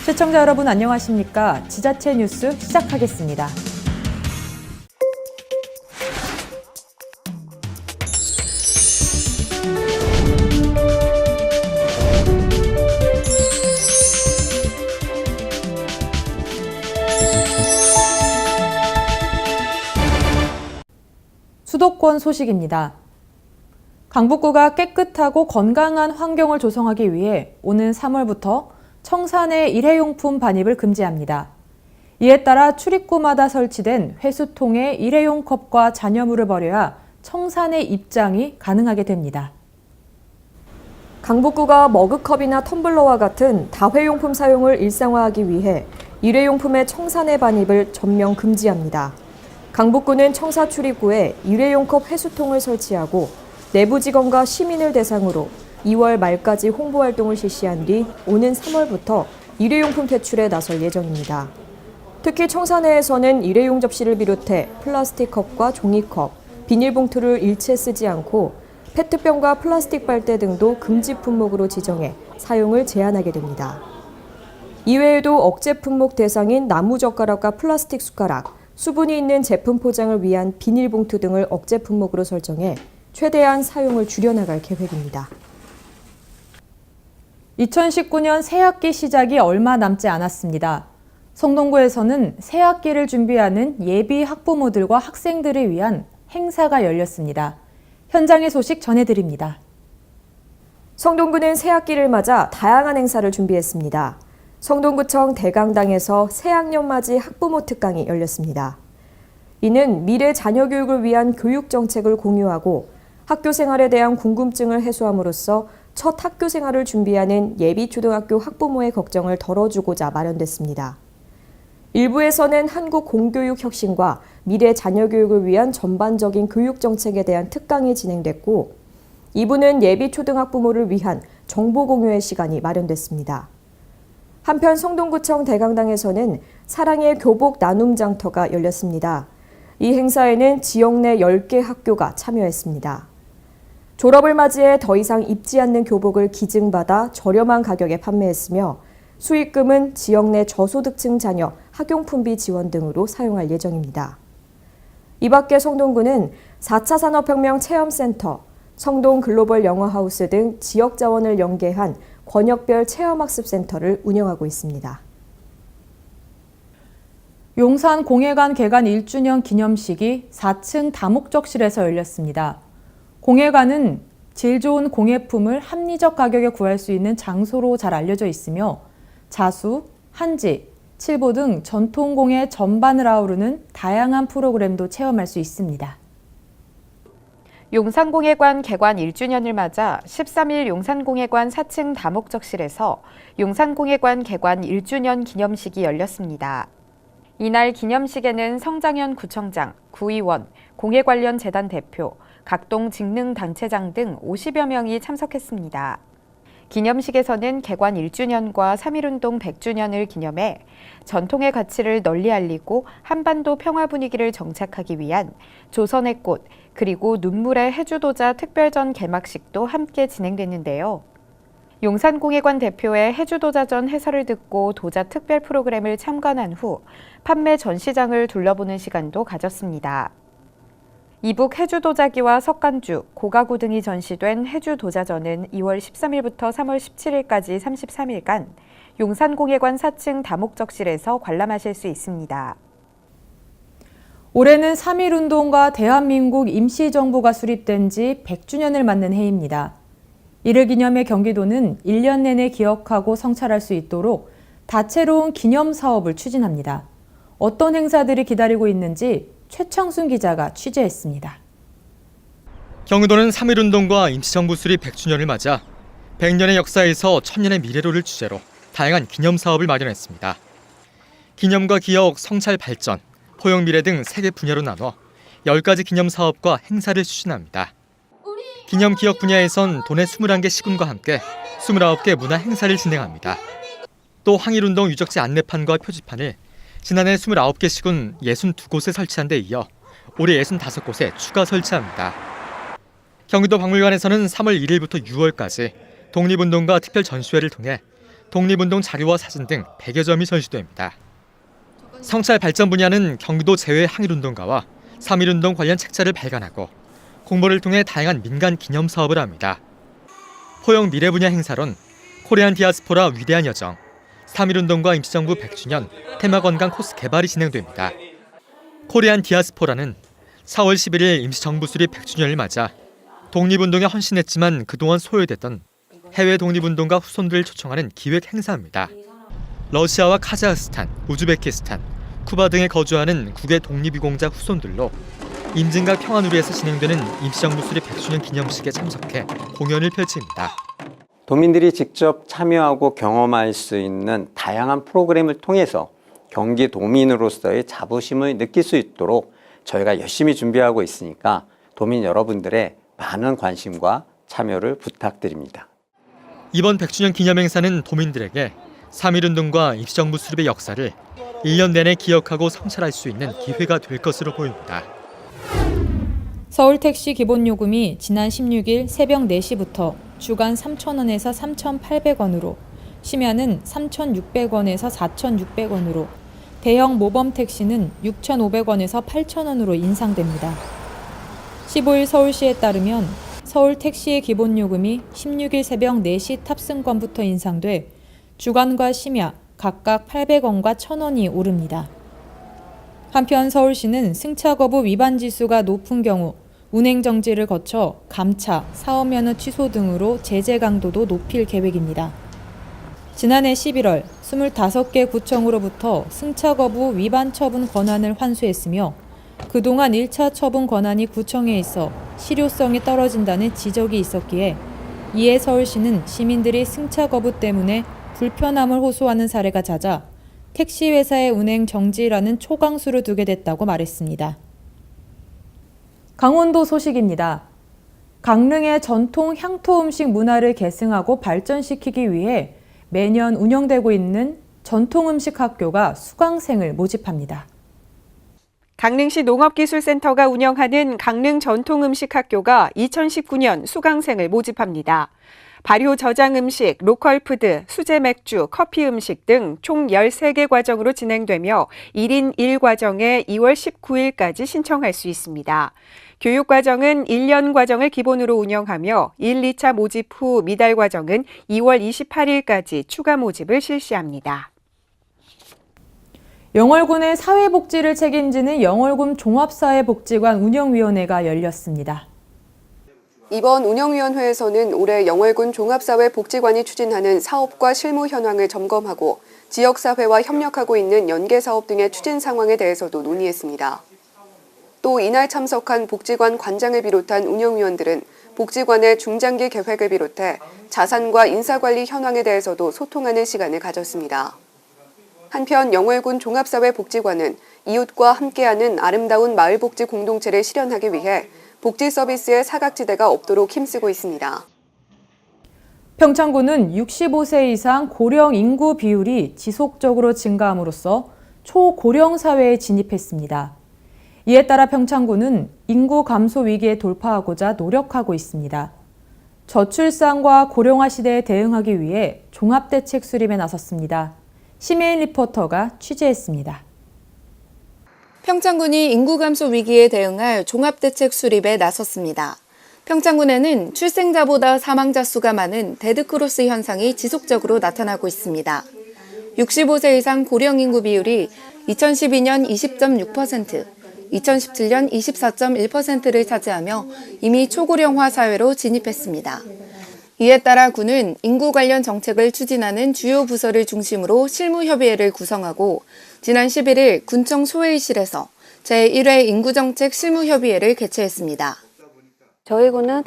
시청자 여러분 안녕하십니까? 지자체 뉴스 시작하겠습니다. 수도권 소식입니다. 강북구가 깨끗하고 건강한 환경을 조성하기 위해 오는 3월부터 청산의 일회용품 반입을 금지합니다. 이에 따라 출입구마다 설치된 회수통에 일회용 컵과 잔여물을 버려야 청산의 입장이 가능하게 됩니다. 강북구가 머그컵이나 텀블러와 같은 다회용품 사용을 일상화하기 위해 일회용품의 청산의 반입을 전면 금지합니다. 강북구는 청사 출입구에 일회용 컵 회수통을 설치하고 내부 직원과 시민을 대상으로 2월 말까지 홍보 활동을 실시한 뒤 오는 3월부터 일회용품 퇴출에 나설 예정입니다. 특히 청사내에서는 일회용 접시를 비롯해 플라스틱 컵과 종이컵, 비닐봉투를 일체 쓰지 않고 페트병과 플라스틱 빨대 등도 금지 품목으로 지정해 사용을 제한하게 됩니다. 이외에도 억제 품목 대상인 나무젓가락과 플라스틱 숟가락, 수분이 있는 제품 포장을 위한 비닐봉투 등을 억제 품목으로 설정해 최대한 사용을 줄여나갈 계획입니다. 2019년 새학기 시작이 얼마 남지 않았습니다. 성동구에서는 새학기를 준비하는 예비 학부모들과 학생들을 위한 행사가 열렸습니다. 현장의 소식 전해드립니다. 성동구는 새학기를 맞아 다양한 행사를 준비했습니다. 성동구청 대강당에서 새학년 맞이 학부모 특강이 열렸습니다. 이는 미래 자녀 교육을 위한 교육 정책을 공유하고 학교 생활에 대한 궁금증을 해소함으로써 첫 학교 생활을 준비하는 예비 초등학교 학부모의 걱정을 덜어주고자 마련됐습니다. 일부에서는 한국 공교육 혁신과 미래 자녀 교육을 위한 전반적인 교육 정책에 대한 특강이 진행됐고, 2부는 예비 초등학부모를 위한 정보 공유의 시간이 마련됐습니다. 한편 성동구청 대강당에서는 사랑의 교복 나눔 장터가 열렸습니다. 이 행사에는 지역 내 10개 학교가 참여했습니다. 졸업을 맞이해 더 이상 입지 않는 교복을 기증받아 저렴한 가격에 판매했으며 수익금은 지역 내 저소득층 자녀 학용품비 지원 등으로 사용할 예정입니다. 이 밖에 성동구는 4차 산업혁명 체험센터, 성동 글로벌 영어하우스 등 지역 자원을 연계한 권역별 체험학습센터를 운영하고 있습니다. 용산 공예관 개관 1주년 기념식이 4층 다목적실에서 열렸습니다. 공예관은 질 좋은 공예품을 합리적 가격에 구할 수 있는 장소로 잘 알려져 있으며 자수, 한지, 칠보 등 전통공예 전반을 아우르는 다양한 프로그램도 체험할 수 있습니다. 용산공예관 개관 1주년을 맞아 13일 용산공예관 4층 다목적실에서 용산공예관 개관 1주년 기념식이 열렸습니다. 이날 기념식에는 성장현 구청장, 구의원, 공예 관련 재단 대표, 각동 직능단체장 등 50여 명이 참석했습니다. 기념식에서는 개관 1주년과 3.1운동 100주년을 기념해 전통의 가치를 널리 알리고 한반도 평화 분위기를 정착하기 위한 조선의 꽃, 그리고 눈물의 해주도자 특별전 개막식도 함께 진행됐는데요. 용산공예관 대표의 해주도자전 해설을 듣고 도자 특별 프로그램을 참관한 후 판매 전시장을 둘러보는 시간도 가졌습니다. 이북 해주도자기와 석간주, 고가구 등이 전시된 해주도자전은 2월 13일부터 3월 17일까지 33일간 용산공예관 4층 다목적실에서 관람하실 수 있습니다. 올해는 3.1운동과 대한민국 임시정부가 수립된 지 100주년을 맞는 해입니다. 이를 기념해 경기도는 1년 내내 기억하고 성찰할 수 있도록 다채로운 기념 사업을 추진합니다. 어떤 행사들이 기다리고 있는지 최청순 기자가 취재했습니다. 경기도는 3.1운동과 임시정부 수립 100주년을 맞아 100년의 역사에서 1000년의 미래로를 주제로 다양한 기념 사업을 마련했습니다. 기념과 기억, 성찰 발전, 포용 미래 등 3개 분야로 나눠 10가지 기념 사업과 행사를 추진합니다. 기념 기억 분야에선 도내 21개 시군과 함께 29개 문화 행사를 진행합니다. 또 항일운동 유적지 안내판과 표지판을 지난해 29개 시군 62곳에 설치한 데 이어 올해 65곳에 추가 설치합니다. 경기도 박물관에서는 3월 1일부터 6월까지 독립운동가 특별 전시회를 통해 독립운동 자료와 사진 등 100여 점이 전시됩니다. 성찰 발전 분야는 경기도 재외 항일운동가와 3.1운동 관련 책자를 발간하고 공모를 통해 다양한 민간 기념 사업을 합니다. 포용 미래 분야 행사론 코리안 디아스포라 위대한 여정, 3.1운동과 임시정부 100주년 테마 관광 코스 개발이 진행됩니다. 코리안 디아스포라는 4월 11일 임시정부 수립 100주년을 맞아 독립운동에 헌신했지만 그동안 소외됐던 해외 독립운동가 후손들을 초청하는 기획 행사입니다. 러시아와 카자흐스탄, 우즈베키스탄, 쿠바 등에 거주하는 국외 독립유공자 후손들로 임진각 평화누리에서 진행되는 임시정부 수립 100주년 기념식에 참석해 공연을 펼칩니다. 도민들이 직접 참여하고 경험할 수 있는 다양한 프로그램을 통해서 경기 도민으로서의 자부심을 느낄 수 있도록 저희가 열심히 준비하고 있으니까 도민 여러분들의 많은 관심과 참여를 부탁드립니다. 이번 100주년 기념행사는 도민들에게 3.1운동과 임시정부 수립의 역사를 1년 내내 기억하고 성찰할 수 있는 기회가 될 것으로 보입니다. 서울 택시 기본요금이 지난 16일 새벽 4시부터 주간 3,000원에서 3,800원으로, 심야는 3,600원에서 4,600원으로, 대형 모범 택시는 6,500원에서 8,000원으로 인상됩니다. 15일 서울시에 따르면 서울 택시의 기본요금이 16일 새벽 4시 탑승권부터 인상돼 주간과 심야 각각 800원과 1,000원이 오릅니다. 한편 서울시는 승차 거부 위반 지수가 높은 경우 운행 정지를 거쳐 감차, 사업면허 취소 등으로 제재 강도도 높일 계획입니다. 지난해 11월 25개 구청으로부터 승차 거부 위반 처분 권한을 환수했으며 그동안 1차 처분 권한이 구청에 있어 실효성이 떨어진다는 지적이 있었기에 이에 서울시는 시민들이 승차 거부 때문에 불편함을 호소하는 사례가 잦아 택시 회사의 운행 정지라는 초강수를 두게 됐다고 말했습니다. 강원도 소식입니다. 강릉의 전통 향토 음식 문화를 계승하고 발전시키기 위해 매년 운영되고 있는 전통 음식 학교가 수강생을 모집합니다. 강릉시 농업기술센터가 운영하는 강릉 전통음식학교가 2019년 수강생을 모집합니다. 발효 저장 음식, 로컬 푸드, 수제 맥주, 커피 음식 등 총 13개 과정으로 진행되며 1인 1과정에 2월 19일까지 신청할 수 있습니다. 교육과정은 1년 과정을 기본으로 운영하며 1, 2차 모집 후 미달 과정은 2월 28일까지 추가 모집을 실시합니다. 영월군의 사회복지를 책임지는 영월군 종합사회복지관 운영위원회가 열렸습니다. 이번 운영위원회에서는 올해 영월군 종합사회복지관이 추진하는 사업과 실무 현황을 점검하고 지역사회와 협력하고 있는 연계사업 등의 추진 상황에 대해서도 논의했습니다. 또 이날 참석한 복지관 관장을 비롯한 운영위원들은 복지관의 중장기 계획을 비롯해 자산과 인사관리 현황에 대해서도 소통하는 시간을 가졌습니다. 한편 영월군 종합사회복지관은 이웃과 함께하는 아름다운 마을복지 공동체를 실현하기 위해 복지 서비스의 사각지대가 없도록 힘쓰고 있습니다. 평창군은 65세 이상 고령 인구 비율이 지속적으로 증가함으로써 초고령 사회에 진입했습니다. 이에 따라 평창군은 인구 감소 위기에 돌파하고자 노력하고 있습니다. 저출산과 고령화 시대에 대응하기 위해 종합대책 수립에 나섰습니다. 심혜인 리포터가 취재했습니다. 평창군이 인구 감소 위기에 대응할 종합대책 수립에 나섰습니다. 평창군에는 출생자보다 사망자 수가 많은 데드크로스 현상이 지속적으로 나타나고 있습니다. 65세 이상 고령 인구 비율이 2012년 20.6%, 2017년 24.1%를 차지하며 이미 초고령화 사회로 진입했습니다. 이에 따라 군은 인구 관련 정책을 추진하는 주요 부서를 중심으로 실무협의회를 구성하고 지난 11일 군청 소회의실에서 제1회 인구정책 실무협의회를 개최했습니다. 저희 군은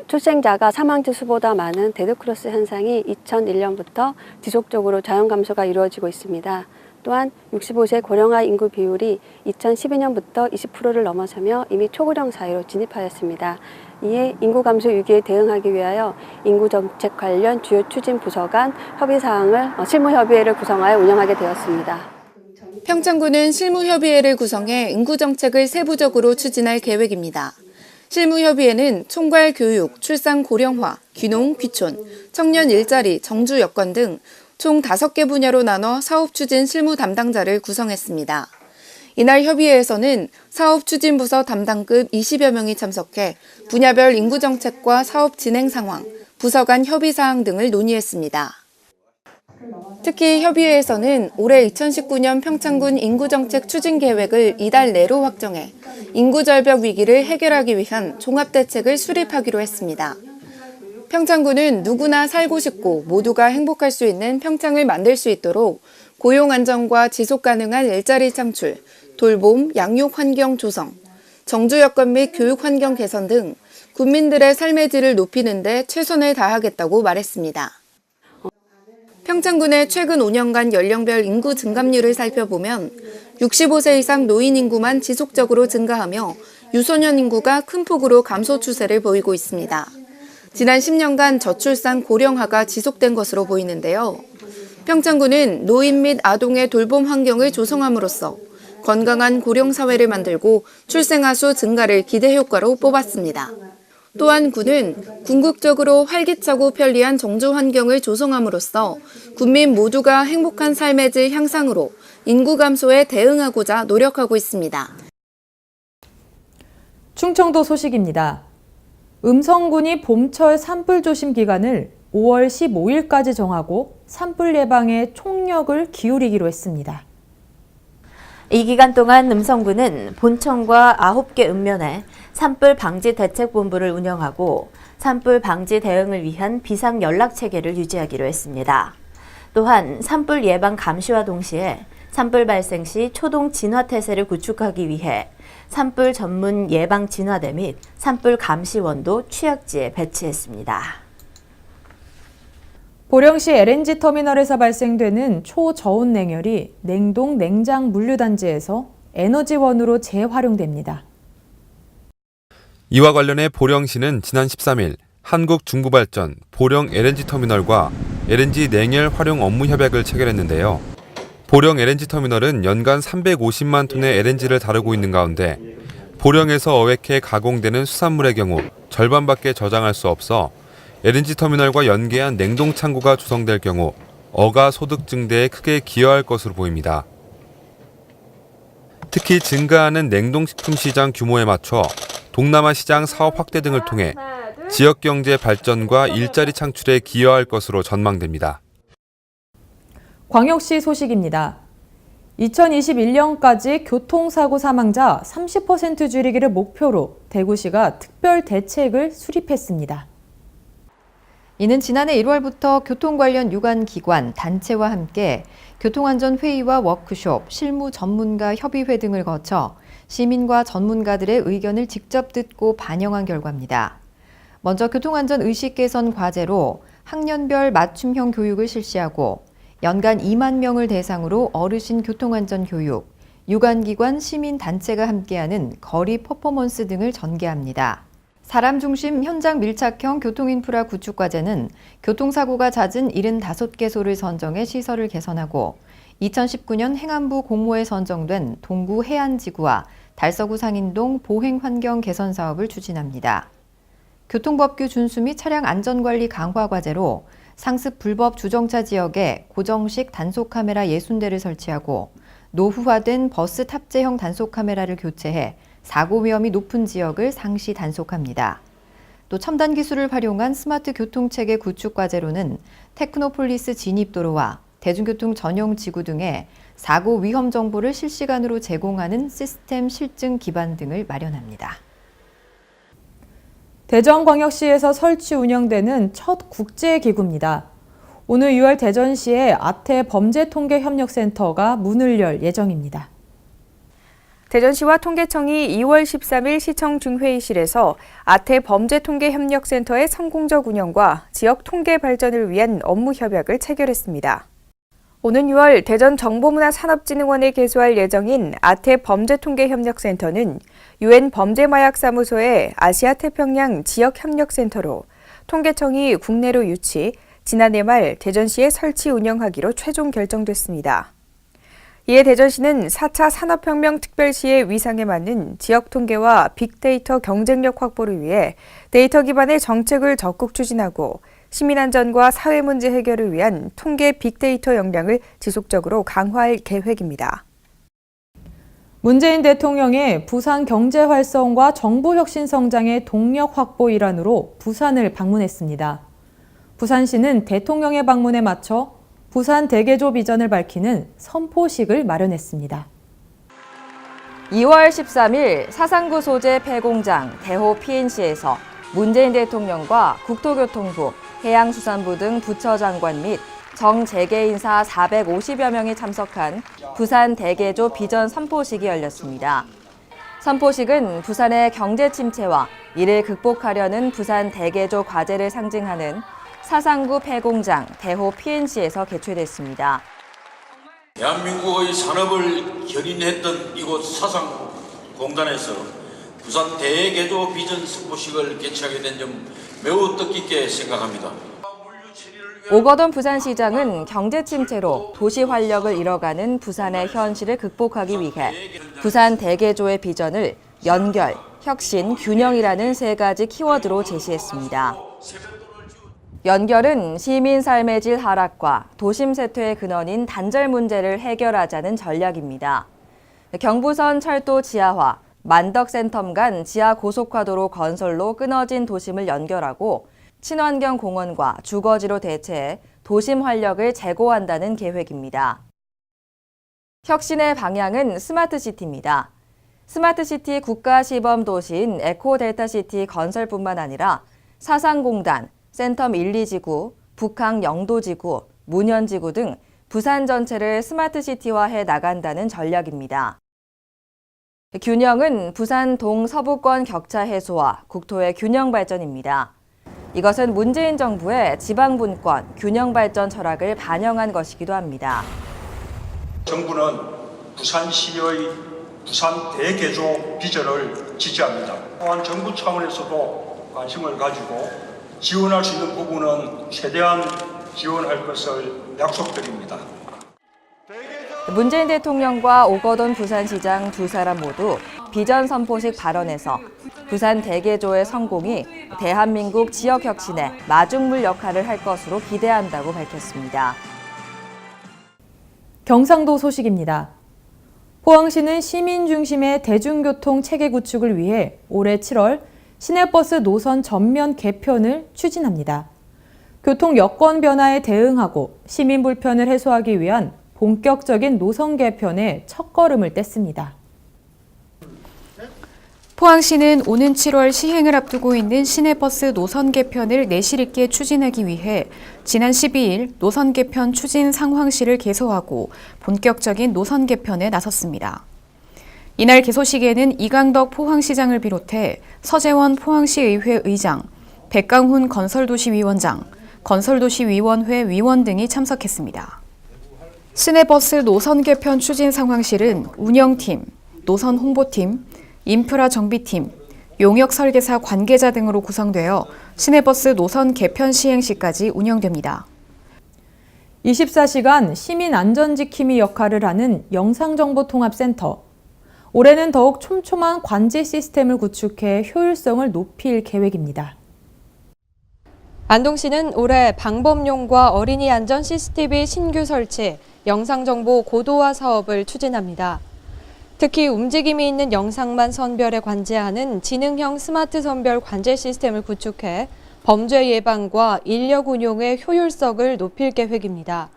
출생자가 사망자 수보다 많은 데드크로스 현상이 2001년부터 지속적으로 자연 감소가 이루어지고 있습니다. 또한 65세 고령화 인구 비율이 2012년부터 20%를 넘어서며 이미 초고령 사회로 진입하였습니다. 이에 인구 감소 위기에 대응하기 위하여 인구정책 관련 주요 추진 부서 간 협의사항을 실무협의회를 구성하여 운영하게 되었습니다. 평창군은 실무협의회를 구성해 인구정책을 세부적으로 추진할 계획입니다. 실무협의회는 총괄 교육, 출산 고령화, 귀농, 귀촌, 청년 일자리, 정주 여건 등 총 5개 분야로 나눠 사업 추진 실무 담당자를 구성했습니다. 이날 협의회에서는 사업 추진부서 담당급 20여 명이 참석해 분야별 인구정책과 사업 진행 상황, 부서 간 협의사항 등을 논의했습니다. 특히 협의회에서는 올해 2019년 평창군 인구정책 추진 계획을 이달 내로 확정해 인구절벽 위기를 해결하기 위한 종합대책을 수립하기로 했습니다. 평창군은 누구나 살고 싶고 모두가 행복할 수 있는 평창을 만들 수 있도록 고용 안정과 지속 가능한 일자리 창출, 돌봄, 양육 환경 조성, 정주 여건 및 교육 환경 개선 등 국민들의 삶의 질을 높이는 데 최선을 다하겠다고 말했습니다. 평창군의 최근 5년간 연령별 인구 증감률을 살펴보면 65세 이상 노인 인구만 지속적으로 증가하며 유소년 인구가 큰 폭으로 감소 추세를 보이고 있습니다. 지난 10년간 저출산 고령화가 지속된 것으로 보이는데요. 평창군은 노인 및 아동의 돌봄 환경을 조성함으로써 건강한 고령 사회를 만들고 출생아 수 증가를 기대 효과로 뽑았습니다. 또한 군은 궁극적으로 활기차고 편리한 정주 환경을 조성함으로써 국민 모두가 행복한 삶의 질 향상으로 인구 감소에 대응하고자 노력하고 있습니다. 충청도 소식입니다. 음성군이 봄철 산불 조심 기간을 5월 15일까지 정하고 산불 예방에 총력을 기울이기로 했습니다. 이 기간 동안 음성군은 본청과 9개 읍면에 산불 방지 대책본부를 운영하고 산불 방지 대응을 위한 비상 연락 체계를 유지하기로 했습니다. 또한 산불 예방 감시와 동시에 산불 발생 시 초동 진화 태세를 구축하기 위해 산불 전문 예방 진화대 및 산불 감시원도 취약지에 배치했습니다. 보령시 LNG 터미널에서 발생되는 초저온 냉열이 냉동 냉장 물류단지에서 에너지원으로 재활용됩니다. 이와 관련해 보령시는 지난 13일 한국중부발전 보령 LNG 터미널과 LNG 냉열 활용 업무 협약을 체결했는데요. 보령 LNG 터미널은 연간 350만 톤의 LNG를 다루고 있는 가운데 보령에서 어획해 가공되는 수산물의 경우 절반밖에 저장할 수 없어 LNG 터미널과 연계한 냉동 창고가 조성될 경우 어가 소득 증대에 크게 기여할 것으로 보입니다. 특히 증가하는 냉동식품 시장 규모에 맞춰 동남아 시장 사업 확대 등을 통해 지역 경제 발전과 일자리 창출에 기여할 것으로 전망됩니다. 광역시 소식입니다. 2021년까지 교통사고 사망자 30% 줄이기를 목표로 대구시가 특별 대책을 수립했습니다. 이는 지난해 1월부터 교통 관련 유관 기관, 단체와 함께 교통안전회의와 워크숍, 실무 전문가 협의회 등을 거쳐 시민과 전문가들의 의견을 직접 듣고 반영한 결과입니다. 먼저 교통안전 의식 개선 과제로 학년별 맞춤형 교육을 실시하고 연간 2만 명을 대상으로 어르신 교통안전 교육, 유관기관 시민단체가 함께하는 거리 퍼포먼스 등을 전개합니다. 사람 중심 현장 밀착형 교통인프라 구축 과제는 교통사고가 잦은 75개소를 선정해 시설을 개선하고 2019년 행안부 공모에 선정된 동구 해안지구와 달서구 상인동 보행환경 개선 사업을 추진합니다. 교통법규 준수 및 차량 안전관리 강화 과제로 상습 불법 주정차 지역에 고정식 단속 카메라 60대를 설치하고 노후화된 버스 탑재형 단속 카메라를 교체해 사고 위험이 높은 지역을 상시 단속합니다. 또 첨단 기술을 활용한 스마트 교통체계 구축 과제로는 테크노폴리스 진입도로와 대중교통 전용 지구 등의 사고 위험 정보를 실시간으로 제공하는 시스템 실증 기반 등을 마련합니다. 대전광역시에서 설치 운영되는 첫 국제기구입니다. 오늘 6월 대전시의 아태 범죄통계협력센터가 문을 열 예정입니다. 대전시와 통계청이 2월 13일 시청 중회의실에서 아태 범죄통계협력센터의 성공적 운영과 지역 통계 발전을 위한 업무 협약을 체결했습니다. 오는 6월 대전정보문화산업진흥원에 개소할 예정인 아태 범죄통계협력센터는 UN 범죄마약사무소의 아시아태평양 지역협력센터로 통계청이 국내로 유치, 지난해 말 대전시에 설치 운영하기로 최종 결정됐습니다. 이에 대전시는 4차 산업혁명 특별시의 위상에 맞는 지역 통계와 빅데이터 경쟁력 확보를 위해 데이터 기반의 정책을 적극 추진하고 시민안전과 사회문제 해결을 위한 통계 빅데이터 역량을 지속적으로 강화할 계획입니다. 문재인 대통령의 부산 경제 활성과 정부 혁신 성장의 동력 확보 일환으로 부산을 방문했습니다. 부산시는 대통령의 방문에 맞춰 부산 대개조 비전을 밝히는 선포식을 마련했습니다. 2월 13일 사상구 소재 폐공장 대호 PNC에서 문재인 대통령과 국토교통부, 해양수산부 등 부처 장관 및 정재계 인사 450여 명이 참석한 부산 대개조 비전 선포식이 열렸습니다. 선포식은 부산의 경제 침체와 이를 극복하려는 부산 대개조 과제를 상징하는 사상구 폐공장 대호 PNC에서 개최됐습니다. 대한민국의 산업을 견인했던 이곳 사상공단에서 부산 대개조 비전 선포식을 개최하게 된 점 매우 뜻깊게 생각합니다. 오거돈 부산시장은 경제 침체로 도시 활력을 잃어가는 부산의 현실을 극복하기 위해 부산 대개조의 비전을 연결, 혁신, 균형이라는 세 가지 키워드로 제시했습니다. 연결은 시민 삶의 질 하락과 도심 쇠퇴의 근원인 단절 문제를 해결하자는 전략입니다. 경부선 철도 지하화, 만덕센텀 간 지하 고속화도로 건설로 끊어진 도심을 연결하고 친환경 공원과 주거지로 대체해 도심 활력을 제고한다는 계획입니다. 혁신의 방향은 스마트시티입니다. 스마트시티 국가시범 도시인 에코델타시티 건설뿐만 아니라 사상공단, 센텀 1, 2지구, 북항 영도지구, 문현지구 등 부산 전체를 스마트시티화해 나간다는 전략입니다. 균형은 부산 동서부권 격차 해소와 국토의 균형 발전입니다. 이것은 문재인 정부의 지방분권, 균형 발전 철학을 반영한 것이기도 합니다. 정부는 부산시의 부산 대개조 비전을 지지합니다. 또한 정부 차원에서도 관심을 가지고 지원할 수 있는 부분은 최대한 지원할 것을 약속드립니다. 문재인 대통령과 오거돈 부산시장 두 사람 모두 비전 선포식 발언에서 부산 대개조의 성공이 대한민국 지역 혁신의 마중물 역할을 할 것으로 기대한다고 밝혔습니다. 경상도 소식입니다. 포항시는 시민 중심의 대중교통 체계 구축을 위해 올해 7월 시내버스 노선 전면 개편을 추진합니다. 교통 여건 변화에 대응하고 시민 불편을 해소하기 위한 본격적인 노선 개편에 첫걸음을 뗐습니다. 포항시는 오는 7월 시행을 앞두고 있는 시내버스 노선 개편을 내실 있게 추진하기 위해 지난 12일 노선 개편 추진 상황실을 개소하고 본격적인 노선 개편에 나섰습니다. 이날 개소식에는 이강덕 포항시장을 비롯해 서재원 포항시의회 의장, 백강훈 건설도시위원장, 건설도시위원회 위원 등이 참석했습니다. 시내버스 노선 개편 추진 상황실은 운영팀, 노선 홍보팀, 인프라 정비팀, 용역 설계사 관계자 등으로 구성되어 시내버스 노선 개편 시행 시까지 운영됩니다. 24시간 시민 안전지킴이 역할을 하는 영상정보통합센터. 올해는 더욱 촘촘한 관제 시스템을 구축해 효율성을 높일 계획입니다. 안동시는 올해 방범용과 어린이 안전 CCTV 신규 설치, 영상정보 고도화 사업을 추진합니다. 특히 움직임이 있는 영상만 선별해 관제하는 지능형 스마트 선별 관제 시스템을 구축해 범죄 예방과 인력 운용의 효율성을 높일 계획입니다.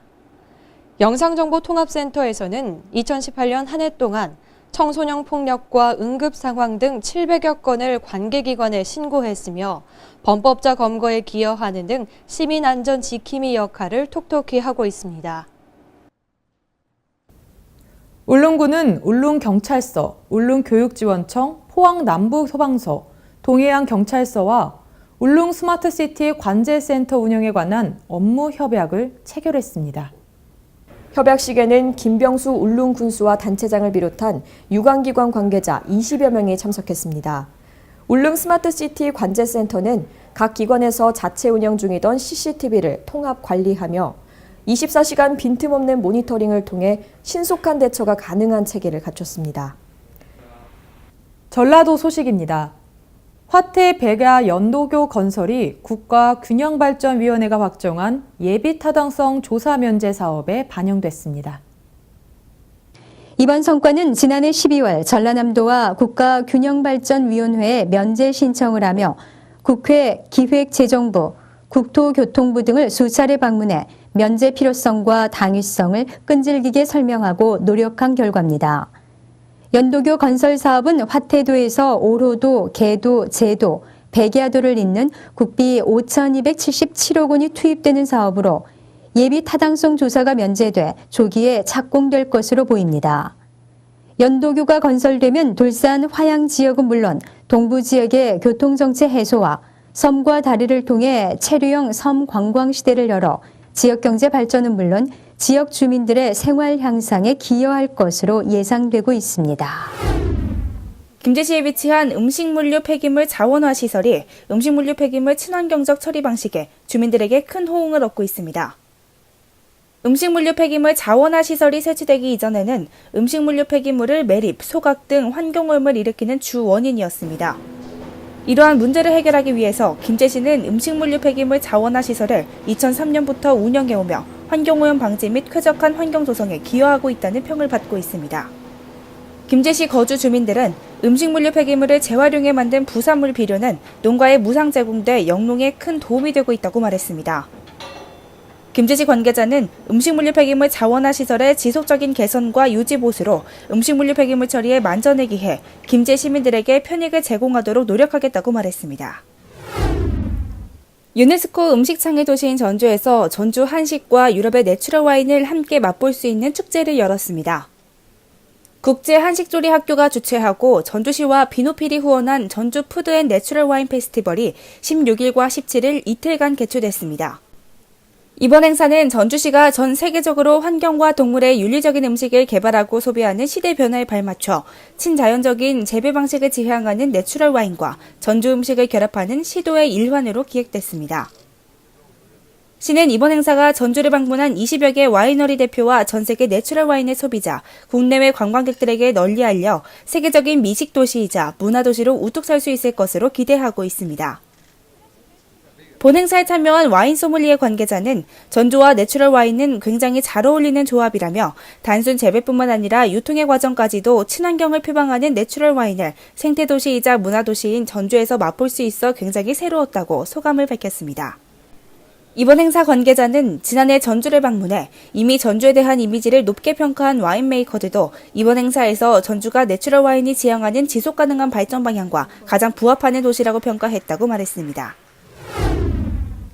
영상정보통합센터에서는 2018년 한 해 동안 청소년 폭력과 응급 상황 등 700여 건을 관계기관에 신고했으며 범법자 검거에 기여하는 등 시민 안전 지킴이 역할을 톡톡히 하고 있습니다. 울릉군은 울릉경찰서, 울릉교육지원청, 포항남부소방서, 동해안경찰서와 울릉스마트시티 관제센터 운영에 관한 업무 협약을 체결했습니다. 협약식에는 김병수 울릉군수와 단체장을 비롯한 유관기관 관계자 20여 명이 참석했습니다. 울릉스마트시티 관제센터는 각 기관에서 자체 운영 중이던 CCTV를 통합 관리하며 24시간 빈틈없는 모니터링을 통해 신속한 대처가 가능한 체계를 갖췄습니다. 전라도 소식입니다. 화태 백야 연도교 건설이 국가균형발전위원회가 확정한 예비타당성 조사 면제 사업에 반영됐습니다. 이번 성과는 지난해 12월 전라남도와 국가균형발전위원회에 면제 신청을 하며 국회, 기획재정부, 국토교통부 등을 수차례 방문해 면제 필요성과 당위성을 끈질기게 설명하고 노력한 결과입니다. 연도교 건설 사업은 화태도에서 오로도, 계도, 제도, 백야도를 잇는 국비 5,277억 원이 투입되는 사업으로 예비 타당성 조사가 면제돼 조기에 착공될 것으로 보입니다. 연도교가 건설되면 돌산 화양 지역은 물론 동부 지역의 교통정체 해소와 섬과 다리를 통해 체류형 섬 관광 시대를 열어 지역 경제 발전은 물론 지역 주민들의 생활 향상에 기여할 것으로 예상되고 있습니다. 김제시에 위치한 음식물류 폐기물 자원화 시설이 음식물류 폐기물 친환경적 처리 방식에 주민들에게 큰 호응을 얻고 있습니다. 음식물류 폐기물 자원화 시설이 설치되기 이전에는 음식물류 폐기물을 매립, 소각 등 환경오염을 일으키는 주 원인이었습니다. 이러한 문제를 해결하기 위해서 김제시는 음식물류 폐기물 자원화 시설을 2003년부터 운영해오며 환경오염 방지 및 쾌적한 환경 조성에 기여하고 있다는 평을 받고 있습니다. 김제시 거주 주민들은 음식물류 폐기물을 재활용해 만든 부산물 비료는 농가에 무상 제공돼 영농에 큰 도움이 되고 있다고 말했습니다. 김제시 관계자는 음식물류 폐기물 자원화 시설의 지속적인 개선과 유지 보수로 음식물류 폐기물 처리에 만전을 기해 김제 시민들에게 편익을 제공하도록 노력하겠다고 말했습니다. 유네스코 음식창의 도시인 전주에서 전주 한식과 유럽의 내추럴 와인을 함께 맛볼 수 있는 축제를 열었습니다. 국제 한식조리 학교가 주최하고 전주시와 비노필이 후원한 전주 푸드 앤 내추럴 와인 페스티벌이 16일과 17일 이틀간 개최됐습니다. 이번 행사는 전주시가 전 세계적으로 환경과 동물의 윤리적인 음식을 개발하고 소비하는 시대 변화에 발맞춰 친자연적인 재배 방식을 지향하는 내추럴 와인과 전주 음식을 결합하는 시도의 일환으로 기획됐습니다. 시는 이번 행사가 전주를 방문한 20여 개 와이너리 대표와 전 세계 내추럴 와인의 소비자, 국내외 관광객들에게 널리 알려 세계적인 미식 도시이자 문화 도시로 우뚝 설 수 있을 것으로 기대하고 있습니다. 본 행사에 참여한 와인 소믈리에 관계자는 전주와 내추럴 와인은 굉장히 잘 어울리는 조합이라며 단순 재배뿐만 아니라 유통의 과정까지도 친환경을 표방하는 내추럴 와인을 생태도시이자 문화도시인 전주에서 맛볼 수 있어 굉장히 새로웠다고 소감을 밝혔습니다. 이번 행사 관계자는 지난해 전주를 방문해 이미 전주에 대한 이미지를 높게 평가한 와인 메이커들도 이번 행사에서 전주가 내추럴 와인이 지향하는 지속가능한 발전 방향과 가장 부합하는 도시라고 평가했다고 말했습니다.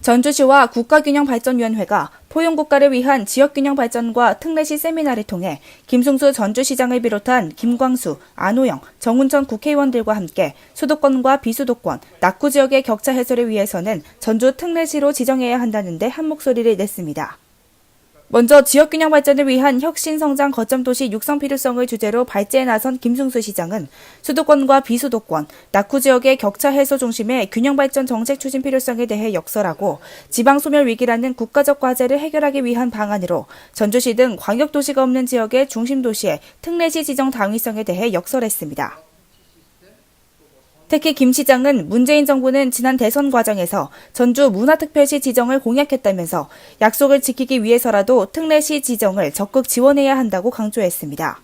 전주시와 국가균형발전위원회가 포용국가를 위한 지역균형 발전과 특례시 세미나를 통해 김승수 전주시장을 비롯한 김광수, 안호영, 정운천 국회의원들과 함께 수도권과 비수도권, 낙후 지역의 격차 해소를 위해서는 전주 특례시로 지정해야 한다는 데 한 목소리를 냈습니다. 먼저 지역균형 발전을 위한 혁신성장 거점도시 육성 필요성을 주제로 발제에 나선 김승수 시장은 수도권과 비수도권, 낙후 지역의 격차 해소 중심의 균형 발전 정책 추진 필요성에 대해 역설하고 지방 소멸 위기라는 국가적 과제를 해결하기 위한 방안으로 전주시 등 광역도시가 없는 지역의 중심도시의 특례시 지정 당위성에 대해 역설했습니다. 특히 김 시장은 문재인 정부는 지난 대선 과정에서 전주 문화특별시 지정을 공약했다면서 약속을 지키기 위해서라도 특례시 지정을 적극 지원해야 한다고 강조했습니다.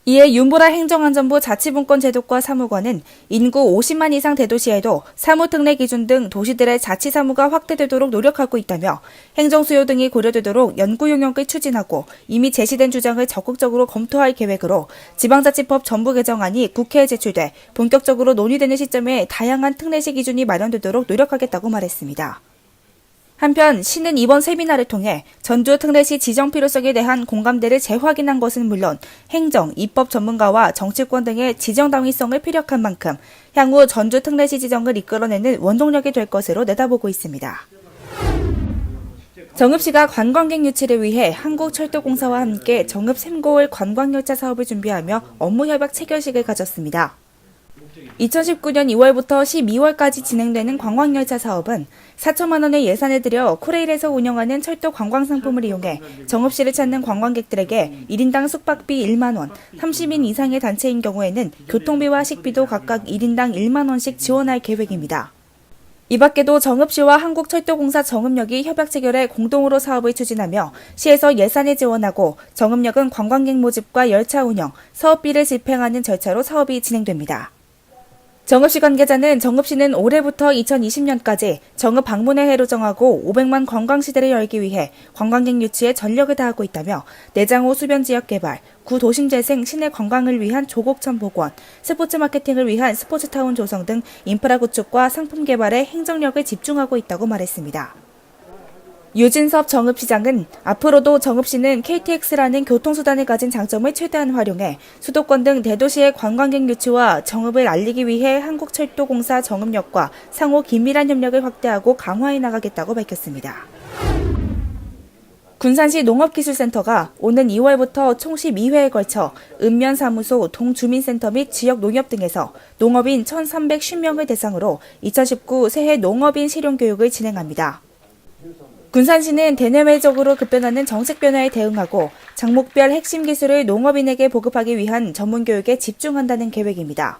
이에 윤보라 행정안전부 자치분권 제도과 사무관은 인구 50만 이상 대도시에도 사무특례 기준 등 도시들의 자치사무가 확대되도록 노력하고 있다며 행정수요 등이 고려되도록 연구용역을 추진하고 이미 제시된 주장을 적극적으로 검토할 계획으로 지방자치법 전부 개정안이 국회에 제출돼 본격적으로 논의되는 시점에 다양한 특례시 기준이 마련되도록 노력하겠다고 말했습니다. 한편 시는 이번 세미나를 통해 전주 특례시 지정 필요성에 대한 공감대를 재확인한 것은 물론 행정, 입법 전문가와 정치권 등의 지정 당위성을 피력한 만큼 향후 전주 특례시 지정을 이끌어내는 원동력이 될 것으로 내다보고 있습니다. 정읍시가 관광객 유치를 위해 한국철도공사와 함께 정읍 샘고을 관광열차 사업을 준비하며 업무 협약 체결식을 가졌습니다. 2019년 2월부터 12월까지 진행되는 관광열차 사업은 4천만 원의 예산을 들여 코레일에서 운영하는 철도 관광 상품을 이용해 정읍시를 찾는 관광객들에게 1인당 숙박비 1만 원, 30인 이상의 단체인 경우에는 교통비와 식비도 각각 1인당 1만 원씩 지원할 계획입니다. 이 밖에도 정읍시와 한국철도공사 정읍역이 협약 체결해 공동으로 사업을 추진하며 시에서 예산을 지원하고 정읍역은 관광객 모집과 열차 운영, 사업비를 집행하는 절차로 사업이 진행됩니다. 정읍시 관계자는 정읍시는 올해부터 2020년까지 정읍 방문의 해로 정하고 500만 관광시대를 열기 위해 관광객 유치에 전력을 다하고 있다며 내장호 수변 지역 개발, 구 도심 재생, 시내 관광을 위한 조곡천 복원, 스포츠 마케팅을 위한 스포츠타운 조성 등 인프라 구축과 상품 개발에 행정력을 집중하고 있다고 말했습니다. 유진섭 정읍시장은 앞으로도 정읍시는 KTX라는 교통수단을 가진 장점을 최대한 활용해 수도권 등 대도시의 관광객 유치와 정읍을 알리기 위해 한국철도공사 정읍역과 상호 긴밀한 협력을 확대하고 강화해 나가겠다고 밝혔습니다. 군산시 농업기술센터가 오는 2월부터 총 12회에 걸쳐 읍면사무소, 동주민센터 및 지역 농협 등에서 농업인 1,350명을 대상으로 2019 새해 농업인 실용교육을 진행합니다. 군산시는 대내외적으로 급변하는 정책 변화에 대응하고 장목별 핵심 기술을 농업인에게 보급하기 위한 전문교육에 집중한다는 계획입니다.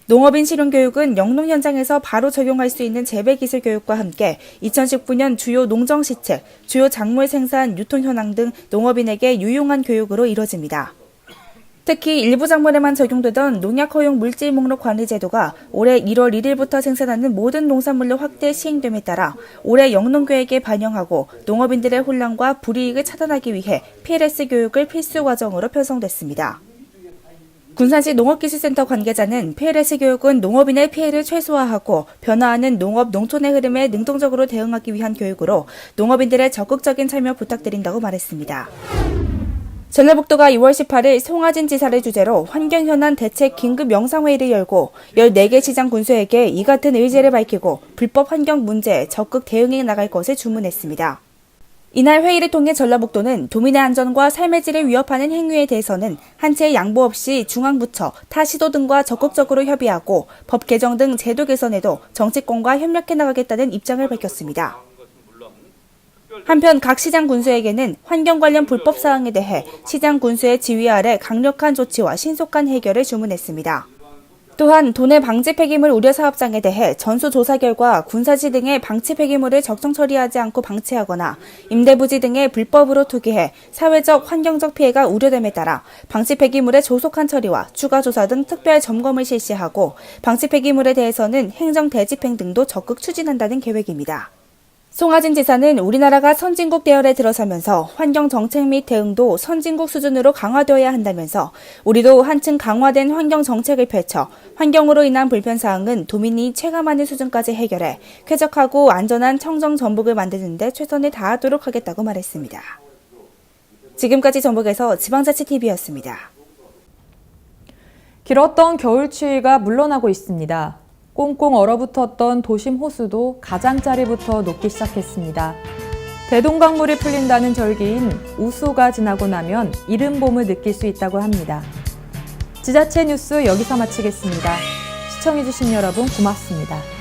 농업인 실용교육은 영농 현장에서 바로 적용할 수 있는 재배기술 교육과 함께 2019년 주요 농정시책, 주요 작물 생산, 유통 현황 등 농업인에게 유용한 교육으로 이뤄집니다. 특히 일부 작물에만 적용되던 농약 허용 물질 목록 관리 제도가 올해 1월 1일부터 생산하는 모든 농산물로 확대 시행됨에 따라 올해 영농계획에 반영하고 농업인들의 혼란과 불이익을 차단하기 위해 PLS 교육을 필수 과정으로 편성됐습니다. 군산시 농업기술센터 관계자는 PLS 교육은 농업인의 피해를 최소화하고 변화하는 농업, 농촌의 흐름에 능동적으로 대응하기 위한 교육으로 농업인들의 적극적인 참여 부탁드린다고 말했습니다. 전라북도가 2월 18일 송하진 지사를 주재로 환경현안 대책 긴급 영상회의를 열고 14개 시장 군수에게 이 같은 의지를 밝히고 불법 환경 문제에 적극 대응해 나갈 것을 주문했습니다. 이날 회의를 통해 전라북도는 도민의 안전과 삶의 질을 위협하는 행위에 대해서는 한치의 양보 없이 중앙부처, 타 시도 등과 적극적으로 협의하고 법 개정 등 제도 개선에도 정치권과 협력해 나가겠다는 입장을 밝혔습니다. 한편 각 시장 군수에게는 환경 관련 불법 사항에 대해 시장 군수의 지휘 아래 강력한 조치와 신속한 해결을 주문했습니다. 또한 도내 방지 폐기물 우려 사업장에 대해 전수조사 결과 군사지 등의 방치 폐기물을 적정 처리하지 않고 방치하거나 임대부지 등에 불법으로 투기해 사회적, 환경적 피해가 우려됨에 따라 방치 폐기물의 조속한 처리와 추가 조사 등 특별 점검을 실시하고 방치 폐기물에 대해서는 행정 대집행 등도 적극 추진한다는 계획입니다. 송하진 지사는 우리나라가 선진국 대열에 들어서면서 환경 정책 및 대응도 선진국 수준으로 강화되어야 한다면서 우리도 한층 강화된 환경 정책을 펼쳐 환경으로 인한 불편사항은 도민이 체감하는 수준까지 해결해 쾌적하고 안전한 청정 전북을 만드는 데 최선을 다하도록 하겠다고 말했습니다. 지금까지 전북에서 지방자치TV였습니다. 길었던 겨울 추위가 물러나고 있습니다. 꽁꽁 얼어붙었던 도심 호수도 가장자리부터 녹기 시작했습니다. 대동강물이 풀린다는 절기인 우수가 지나고 나면 이른 봄을 느낄 수 있다고 합니다. 지자체 뉴스 여기서 마치겠습니다. 시청해주신 여러분 고맙습니다.